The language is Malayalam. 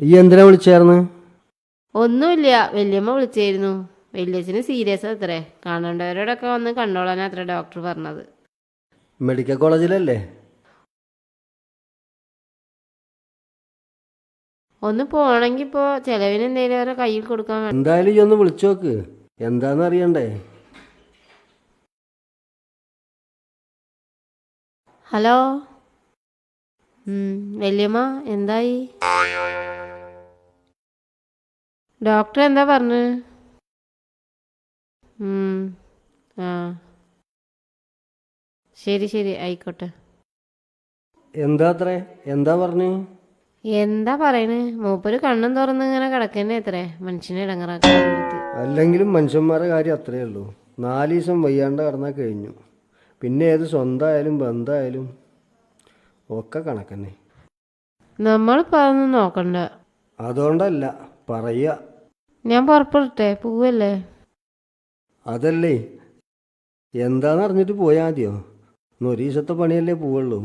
ഈ എന്തിനാ വിളിച്ചായിരുന്നു? ഒന്നുമില്ല, വല്യമ്മ വിളിച്ചായിരുന്നു. വല്യച്ഛന് സീരിയസ് അത്രേ. കാണേണ്ടവരോടൊക്കെ വന്ന് കണ്ടോളാനാ അത്ര ഡോക്ടർ പറഞ്ഞത്. മെഡിക്കൽ കോളേജിലല്ലേ? ഒന്ന് പോണെങ്കിൽ ഇപ്പോൾ ചിലവിന് എന്തെങ്കിലും അവരെ കയ്യിൽ കൊടുക്കാൻ എന്തായാലും ഈ ഒന്ന് വിളിച്ചു നോക്ക്, എന്താന്ന് അറിയണ്ടേ. ഹലോ. വല്യമ്മ എന്തായി? ഡോക്ടർ എന്താ പറഞ്ഞു? ആ ശരി ശരി ആയിക്കോട്ടെ. എന്താ പറഞ്ഞു? എന്താ പറയണ്, മൂപ്പര് കണ്ണും തുറന്ന് ഇങ്ങനെ കിടക്കന്നെ അത്രേ, മനുഷ്യനെ ഇടങ്ങറാക്കാൻ വേണ്ടിയിട്ട്. അല്ലെങ്കിലും മനുഷ്യന്മാരുടെ കാര്യം അത്രയേ ഉള്ളൂ. 4 ദിവസം വയ്യാണ്ട് കിടന്നാൽ കഴിഞ്ഞു. പിന്നെ ഏത് സ്വന്തമായാലും ബന്ധമായാലും ഒക്കെ കണക്കന്നെ. നമ്മളിപ്പോൾ അതൊന്നും നോക്കണ്ട. അതുകൊണ്ടല്ല പറയുക. ഞാൻ പുറപ്പെടട്ടെ, പോവല്ലേ? അതല്ലേ, എന്താന്ന് അറിഞ്ഞിട്ട് പോയാൽ മതിയോ? 1 ദിവസത്തെ പണിയല്ലേ പോവുള്ളൂ.